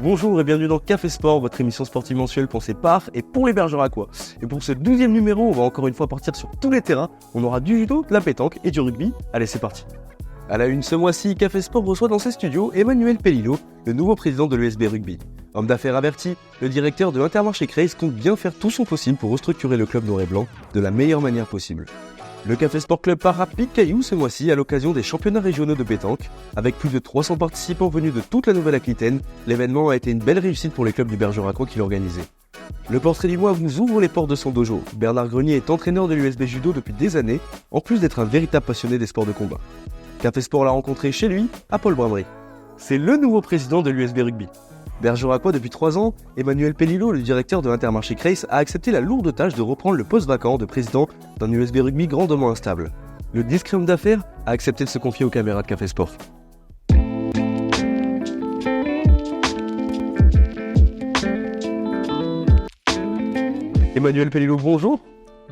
Bonjour et bienvenue dans Café Sport, votre émission sportive mensuelle pensée par et pour les Bergeracois. Et pour ce 12e numéro, on va encore une fois partir sur tous les terrains. On aura du judo, de la pétanque et du rugby. Allez, c'est parti. À la une ce mois-ci, Café Sport reçoit dans ses studios Emmanuel Pellilot, le nouveau président de l'USB Rugby. Homme d'affaires averti, le directeur de Intermarché Creys compte bien faire tout son possible pour restructurer le club noir et blanc de la meilleure manière possible. Le Café Sport Club part à Pic-Cailloux ce mois-ci à l'occasion des championnats régionaux de pétanque. Avec plus de 300 participants venus de toute la Nouvelle-Aquitaine, l'événement a été une belle réussite pour les clubs du Bergeracois qui l'organisaient. Le portrait du mois vous ouvre les portes de son dojo. Bernard Grenier est entraîneur de l'USB Judo depuis des années, en plus d'être un véritable passionné des sports de combat. Café Sport l'a rencontré chez lui, à Paul-Brainderie. C'est le nouveau président de l'USB Rugby. Bergeracois depuis 3 ans, Emmanuel Pellilot, le directeur de Intermarché Creys, a accepté la lourde tâche de reprendre le poste vacant de président d'un USB Rugby grandement instable. Le discret homme d'affaires a accepté de se confier aux caméras de Café Sport. Emmanuel Pellilot, bonjour.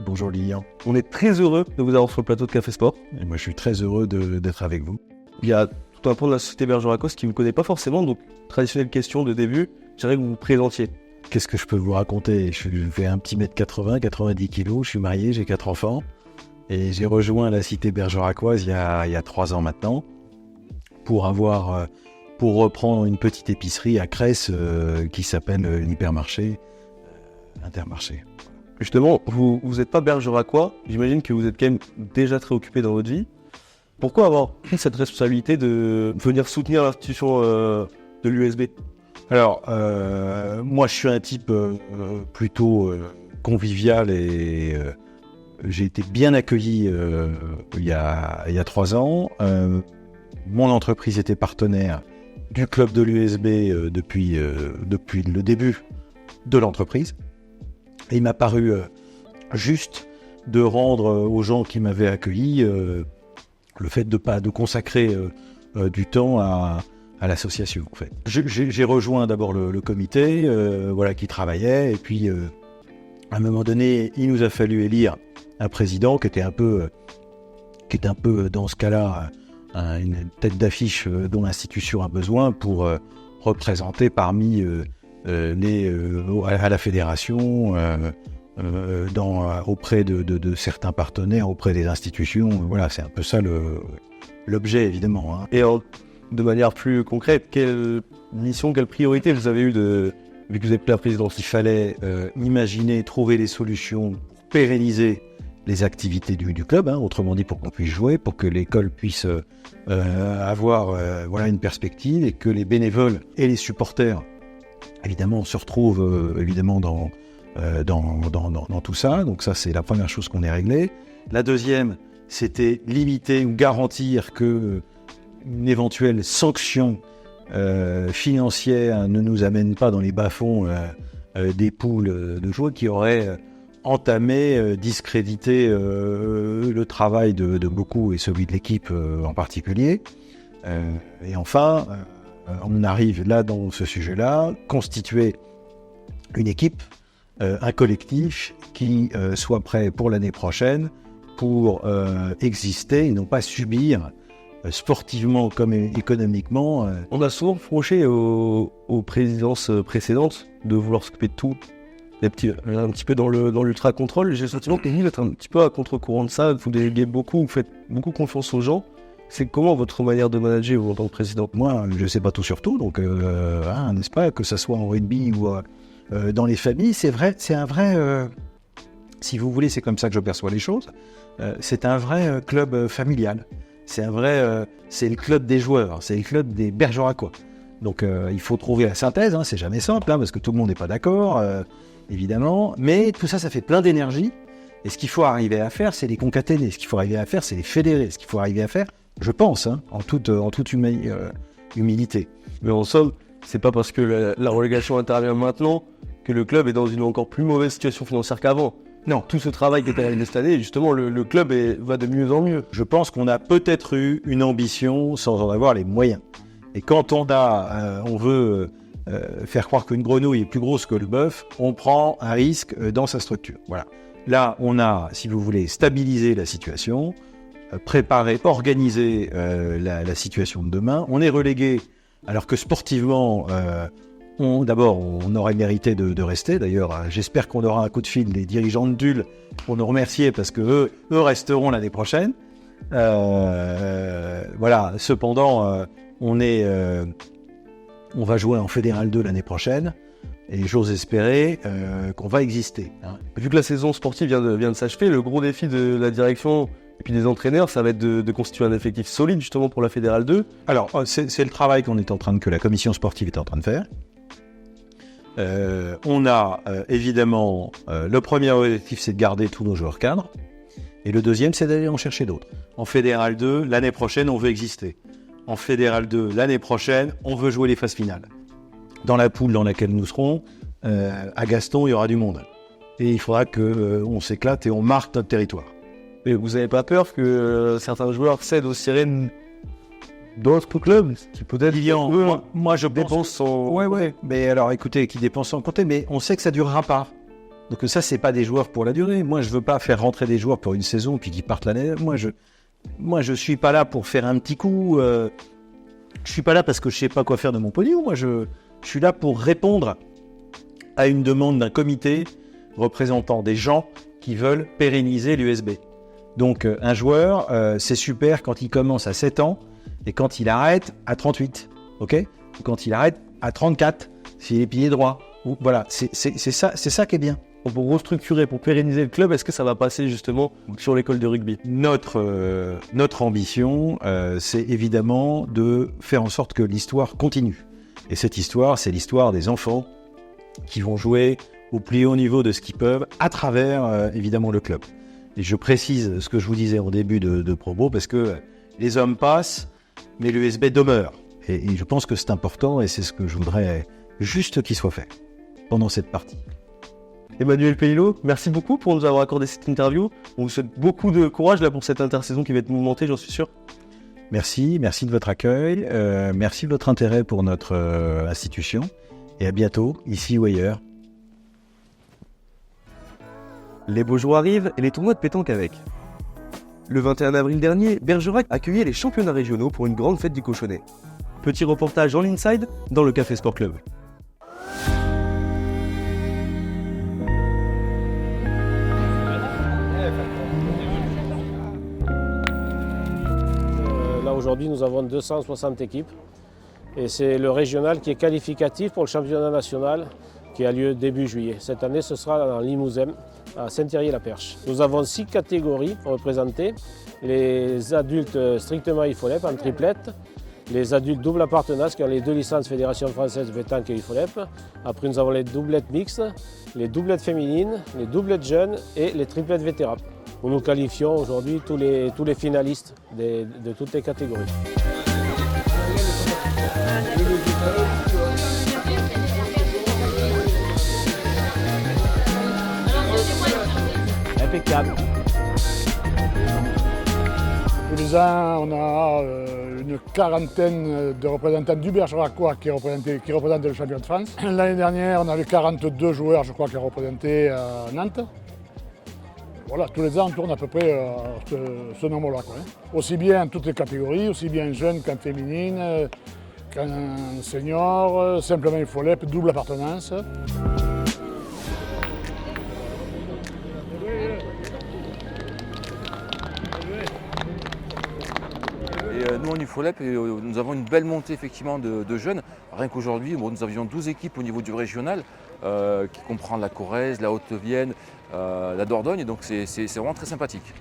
Bonjour Lilian. On est très heureux de vous avoir sur le plateau de Café Sport. Et moi je suis très heureux d'être avec vous. Il y a tout un pan de la société Bergeracois qui ne vous connaît pas forcément, donc traditionnelle question de début, j'aimerais que vous vous présentiez. Qu'est-ce que je peux vous raconter ? Je fais un petit mètre 80, 90 kilos, je suis marié, j'ai 4 enfants et j'ai rejoint la cité bergeracoise il y a 3 ans maintenant pour reprendre une petite épicerie à Cress qui s'appelle l'hypermarché Intermarché. Justement, vous n'êtes pas bergeracois, j'imagine que vous êtes quand même déjà très occupé dans votre vie. Pourquoi avoir pris cette responsabilité de venir soutenir l'institution de l'USB ? Alors, moi je suis un type plutôt convivial et j'ai été bien accueilli il y a 3 ans. Mon entreprise était partenaire du club de l'USB depuis le début de l'entreprise. Et il m'a paru juste de rendre aux gens qui m'avaient accueilli le fait de consacrer du temps à l'association, en fait. J'ai rejoint d'abord le comité qui travaillait, et puis à un moment donné, il nous a fallu élire un président qui était un peu dans ce cas-là une tête d'affiche dont l'institution a besoin pour représenter parmi à la fédération, auprès de certains partenaires, auprès des institutions. Voilà, c'est un peu ça l'objet, évidemment. Hein. Et de manière plus concrète, quelle mission, quelle priorité vous avez eu vu que vous avez pris la présidence ? Il fallait imaginer, trouver des solutions pour pérenniser les activités du club, autrement dit pour qu'on puisse jouer, pour que l'école puisse avoir une perspective et que les bénévoles et les supporters évidemment se retrouvent dans tout ça. Donc ça, c'est la première chose qu'on ait réglée. La deuxième, c'était limiter ou garantir que une éventuelle sanction financière ne nous amène pas dans les bas-fonds des poules de joueurs qui auraient entamé, discrédité le travail de beaucoup et celui de l'équipe en particulier. Et enfin, on arrive là dans ce sujet-là, constituer une équipe, un collectif qui soit prêt pour l'année prochaine pour exister et non pas subir sportivement comme économiquement. On a souvent reproché aux présidences précédentes de vouloir s'occuper de tout un petit peu dans l'ultra-contrôle. J'ai le sentiment que vous êtes un petit peu à contre-courant de ça, vous déléguez beaucoup, vous faites beaucoup confiance aux gens. C'est comment votre manière de manager, vous, en tant que président? Moi, je ne sais pas tout sur tout, donc, n'est-ce pas, que ce soit en rugby ou dans les familles, c'est un vrai, si vous voulez, c'est comme ça que je perçois les choses, c'est un vrai club familial. C'est le club des joueurs, c'est le club des Bergeracois. Donc il faut trouver la synthèse, hein, c'est jamais simple, hein, parce que tout le monde n'est pas d'accord, évidemment, mais tout ça, ça fait plein d'énergie, et ce qu'il faut arriver à faire, c'est les concaténer, ce qu'il faut arriver à faire, c'est les fédérer, ce qu'il faut arriver à faire, je pense, hein, en toute humilité. Mais en somme, c'est pas parce que la relégation intervient maintenant que le club est dans une encore plus mauvaise situation financière qu'avant. Non, tout ce travail qui est arrivé cette année, justement, le club va de mieux en mieux. Je pense qu'on a peut-être eu une ambition sans en avoir les moyens. Et quand on veut faire croire qu'une grenouille est plus grosse que le bœuf, on prend un risque dans sa structure. Voilà. Là, on a, si vous voulez, stabilisé la situation, préparé, organisé la situation de demain. On est relégué, alors que sportivement, d'abord, on aurait mérité de rester. D'ailleurs, j'espère qu'on aura un coup de fil des dirigeants de Dule pour nous remercier, parce que eux resteront l'année prochaine. Voilà. Cependant, on va jouer en Fédéral 2 l'année prochaine, et j'ose espérer qu'on va exister. Hein. Vu que la saison sportive vient de s'achever, le gros défi de la direction et puis des entraîneurs, ça va être de constituer un effectif solide justement pour la Fédérale 2. Alors, c'est le travail que la commission sportive est en train de faire. On a évidemment, le premier objectif, c'est de garder tous nos joueurs cadres, et le deuxième, c'est d'aller en chercher d'autres. En Fédéral 2, l'année prochaine, on veut exister. En Fédéral 2, l'année prochaine, on veut jouer les phases finales. Dans la poule dans laquelle nous serons, à Gaston, il y aura du monde. Et il faudra qu'on s'éclate et on marque notre territoire. Mais vous n'avez pas peur que certains joueurs cèdent aux sirènes d'autres clubs qui peut-être... Moi, je pense... sans... Ouais. Mais alors, écoutez, qui dépensent sans compter, mais on sait que ça ne durera pas. Donc ça, c'est pas des joueurs pour la durée. Moi, je veux pas faire rentrer des joueurs pour une saison puis qu'ils partent l'année. Moi, je suis pas là pour faire un petit coup. Je suis pas là parce que je sais pas quoi faire de mon pognon. Moi, je suis là pour répondre à une demande d'un comité représentant des gens qui veulent pérenniser l'USB. Donc, un joueur, c'est super quand il commence à 7 ans et quand il arrête à 38. OK ? Ou quand il arrête à 34, s'il est pilier droit. Voilà, c'est ça qui est bien. Pour restructurer, pour pérenniser le club, est-ce que ça va passer justement sur l'école de rugby ? Notre ambition, c'est évidemment de faire en sorte que l'histoire continue. Et cette histoire, c'est l'histoire des enfants qui vont jouer au plus haut niveau de ce qu'ils peuvent à travers, évidemment, le club. Et je précise ce que je vous disais en début de propos, parce que les hommes passent, mais l'USB demeure. Et je pense que c'est important, et c'est ce que je voudrais juste qu'il soit fait pendant cette partie. Emmanuel Pelliot, merci beaucoup pour nous avoir accordé cette interview. On vous souhaite beaucoup de courage là pour cette intersaison qui va être mouvementée, j'en suis sûr. Merci de votre accueil, merci de votre intérêt pour notre institution, et à bientôt, ici ou ailleurs. Les beaux jours arrivent et les tournois de pétanque avec. Le 21 avril dernier, Bergerac accueillait les championnats régionaux pour une grande fête du cochonnet. Petit reportage en inside dans le Café Sport Club. Là aujourd'hui nous avons 260 équipes et c'est le régional qui est qualificatif pour le championnat national qui a lieu début juillet. Cette année ce sera dans Limousin, à Saint-Thierry-la-Perche. Nous avons 6 catégories représentées, les adultes strictement IFOLEP en triplette, les adultes double appartenance qui ont les 2 licences Fédération Française Pétanque et IFOLEP. Après nous avons les doublettes mixtes, les doublettes féminines, les doublettes jeunes et les triplettes vétérans. Nous qualifions aujourd'hui tous les finalistes de toutes les catégories. Impeccable. Tous les ans, on a une quarantaine de représentants du Bergeracois qui représentent le champion de France. L'année dernière, on avait 42 joueurs, je crois, qui représentaient Nantes. Voilà, tous les ans, on tourne à peu près ce nombre-là. Aussi bien toutes les catégories, aussi bien jeunes qu'en féminine, qu'en senior, simplement IFOLEP, double appartenance. du FOLEP, nous avons une belle montée effectivement de jeunes. Rien qu'aujourd'hui, nous avions 12 équipes au niveau du régional, qui comprend la Corrèze, la Haute-Vienne, la Dordogne, donc c'est vraiment très sympathique.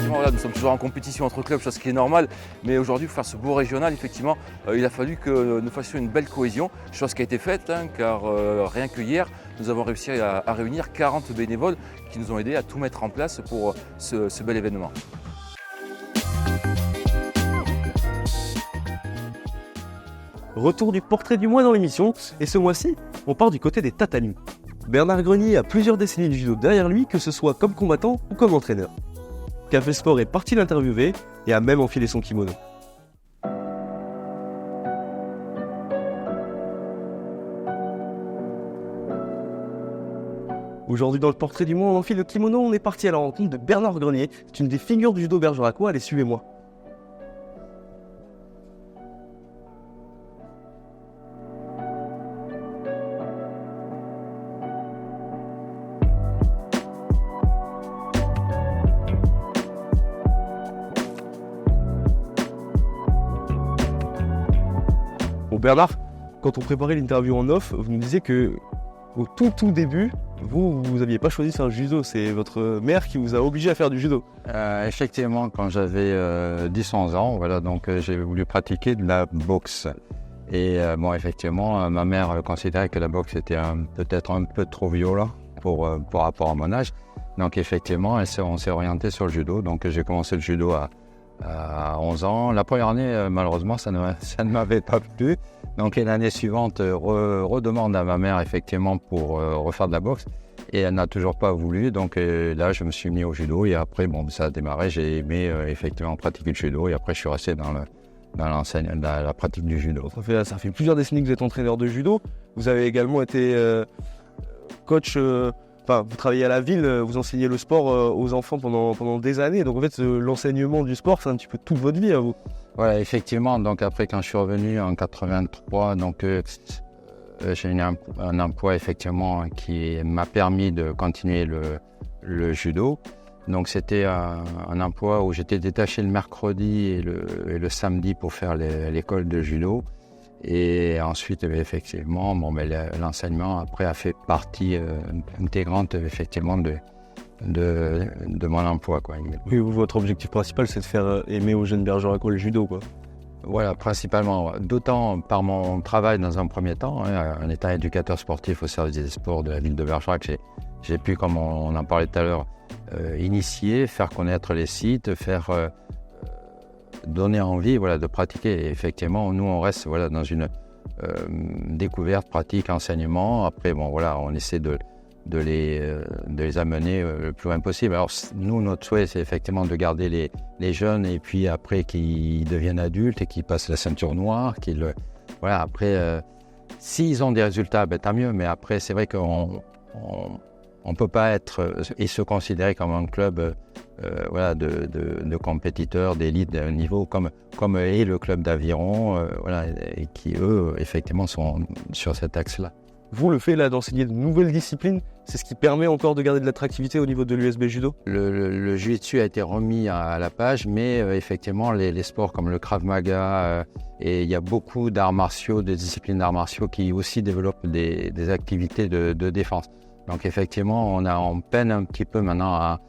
Voilà, nous sommes toujours en compétition entre clubs, chose qui est normale, mais aujourd'hui pour faire ce beau régional, effectivement, il a fallu que nous fassions une belle cohésion, chose qui a été faite, car rien que hier, nous avons réussi à réunir 40 bénévoles qui nous ont aidés à tout mettre en place pour ce bel événement. Retour du portrait du mois dans l'émission, et ce mois-ci, on part du côté des tatamis. Bernard Grenier a plusieurs décennies de judo derrière lui, que ce soit comme combattant ou comme entraîneur. Café Sport est parti l'interviewer et a même enfilé son kimono. Aujourd'hui dans le portrait du mois, on enfile le kimono, on est parti à la rencontre de Bernard Grenier. C'est une des figures du judo bergeracois, allez suivez-moi. Bon Bernard, quand on préparait l'interview en off, vous nous disiez que au tout début, vous n'aviez pas choisi de faire le judo, c'est votre mère qui vous a obligé à faire du judo. Effectivement, quand j'avais 10-11 ans, voilà, donc j'ai voulu pratiquer de la boxe. Et bon, effectivement, ma mère considérait que la boxe était peut-être un peu trop violent pour rapport à mon âge. Donc effectivement, on s'est orienté sur le judo. Donc j'ai commencé le judo à 11 ans. La première année, malheureusement, ça ne m'avait pas plu. Donc l'année suivante, redemande à ma mère effectivement pour refaire de la boxe. Et elle n'a toujours pas voulu. Donc là, je me suis mis au judo. Et après, bon, ça a démarré. J'ai aimé effectivement pratiquer le judo. Et après, je suis resté dans la pratique du judo. Ça fait plusieurs décennies que vous êtes entraîneur de judo. Vous avez également été coach... vous travaillez à la ville, vous enseignez le sport aux enfants pendant des années. Donc en fait, l'enseignement du sport, c'est un petit peu toute votre vie à vous. Voilà, effectivement. Donc après, quand je suis revenu en 83, donc j'ai eu un emploi effectivement qui m'a permis de continuer le judo. Donc c'était un emploi où j'étais détaché le mercredi et le samedi pour faire l'école de judo. Et ensuite, effectivement, l'enseignement après a fait partie intégrante effectivement de mon emploi, quoi. Oui, votre objectif principal, c'est de faire aimer aux jeunes bergeracois le judo, quoi. Voilà, principalement. D'autant par mon travail dans un premier temps, en étant éducateur sportif au service des sports de la ville de Bergerac, j'ai pu, comme on en parlait tout à l'heure, initier, faire connaître les sites, donner envie, voilà, de pratiquer. Et effectivement, nous, on reste, voilà, dans une découverte, pratique, enseignement. Après, bon, voilà, on essaie de les amener le plus loin possible. Alors, nous, notre souhait, c'est effectivement de garder les jeunes et puis après qu'ils deviennent adultes et qu'ils passent la ceinture noire. Voilà, après, s'ils ont des résultats, tant mieux. Mais après, c'est vrai qu'on ne peut pas être et se considérer comme un club voilà, de compétiteurs, d'élite de niveau, comme est le club d'Aviron, voilà, et qui, eux, effectivement, sont sur cet axe-là. Vous, le fait là d'enseigner de nouvelles disciplines, c'est ce qui permet encore de garder de l'attractivité au niveau de l'USB Judo? Le jiu-jitsu a été remis à la page, mais effectivement, les sports comme le Krav Maga, et il y a beaucoup d'arts martiaux, de disciplines d'arts martiaux qui aussi développent des activités de défense. Donc effectivement, on peine un petit peu maintenant à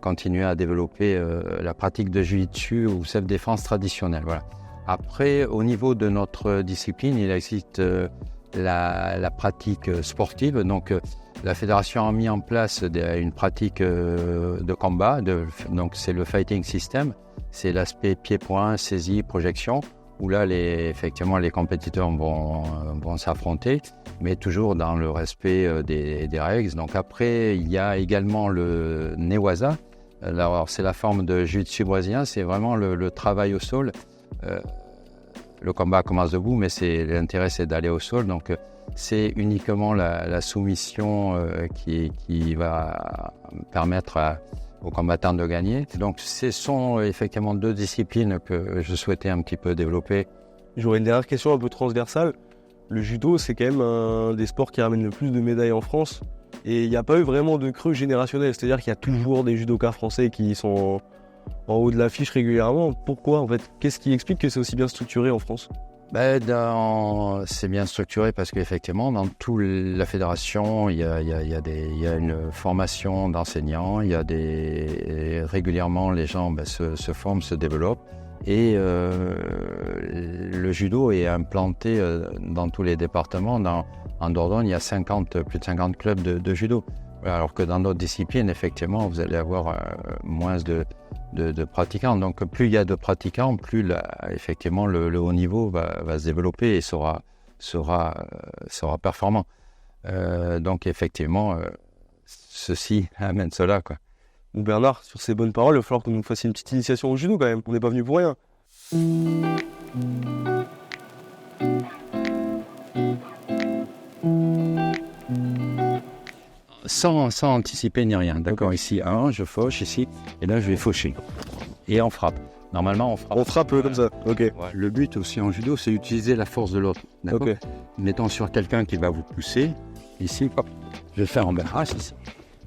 continuer à développer la pratique de jiu-jitsu ou self-défense traditionnelle. Voilà. Après, au niveau de notre discipline, il existe la pratique sportive. Donc, la fédération a mis en place une pratique de combat. Donc, c'est le fighting system. C'est l'aspect pied-point, saisie, projection, où là, effectivement, les compétiteurs vont s'affronter, mais toujours dans le respect des règles. Donc après, il y a également le Newaza. Alors, c'est la forme de jiu-jitsu brésilien, c'est vraiment le travail au sol. Le combat commence debout, mais l'intérêt, c'est d'aller au sol. Donc, c'est uniquement la soumission qui va permettre aux combattants de gagner. Donc, ce sont effectivement deux disciplines que je souhaitais un petit peu développer. J'aurais une dernière question un peu transversale. Le judo, c'est quand même un des sports qui ramène le plus de médailles en France. Et il n'y a pas eu vraiment de creux générationnel, c'est-à-dire qu'il y a toujours des judokas français qui sont en haut de l'affiche régulièrement. Pourquoi en fait? Qu'est-ce qui explique que c'est aussi bien structuré en France? C'est bien structuré parce qu'effectivement, dans toute la fédération, il y a une formation d'enseignants, régulièrement les gens se forment, se développent. Et le judo est implanté dans tous les départements. En Dordogne, il y a plus de 50 clubs de judo. Alors que dans d'autres disciplines, effectivement, vous allez avoir moins de pratiquants. Donc plus il y a de pratiquants, plus effectivement le haut niveau va se développer et sera performant. Donc effectivement, ceci amène cela, quoi. Bon, Bernard, sur ces bonnes paroles, il va falloir que nous fassions une petite initiation au judo quand même. On n'est pas venu pour rien. Sans anticiper ni rien. D'accord, ici, je fauche ici, et là, je vais faucher. Et on frappe. Normalement, on frappe. On frappe comme ça, ok. Ouais. Le but aussi en judo, c'est d'utiliser la force de l'autre. D'accord. Okay. Mettons sur quelqu'un qui va vous pousser, ici, hop, je vais faire en barrage ici.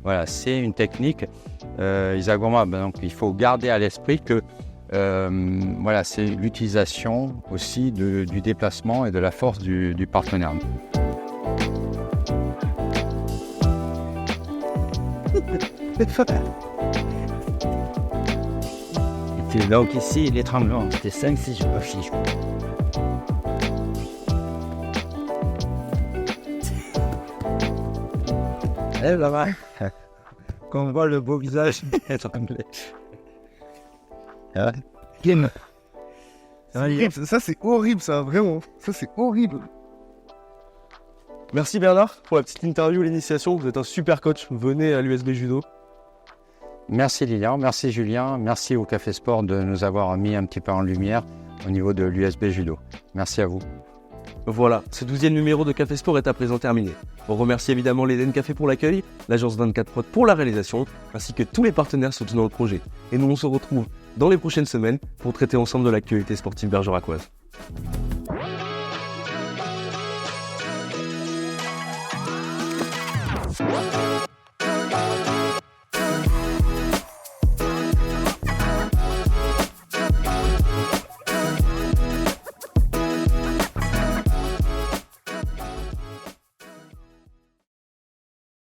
Voilà, c'est une technique. Isagoma, donc il faut garder à l'esprit que c'est l'utilisation aussi du déplacement et de la force du partenaire. Et puis donc ici, les tremblements, c'était 5-6 jours. Allez là-bas, qu'on voit le beau visage trembler. Ça c'est horrible, ça, vraiment. Ça c'est horrible. Merci Bernard pour la petite interview, l'initiation. Vous êtes un super coach. Venez à l'USB Judo. Merci Lilian, merci Julien, merci au Café Sport de nous avoir mis un petit peu en lumière au niveau de l'USB Judo. Merci à vous. Voilà, ce 12e numéro de Café Sport est à présent terminé. On remercie évidemment l'Eden Café pour l'accueil, l'agence 24 Prod pour la réalisation, ainsi que tous les partenaires soutenant le projet. Et nous on se retrouve dans les prochaines semaines pour traiter ensemble de l'actualité sportive bergeracoise.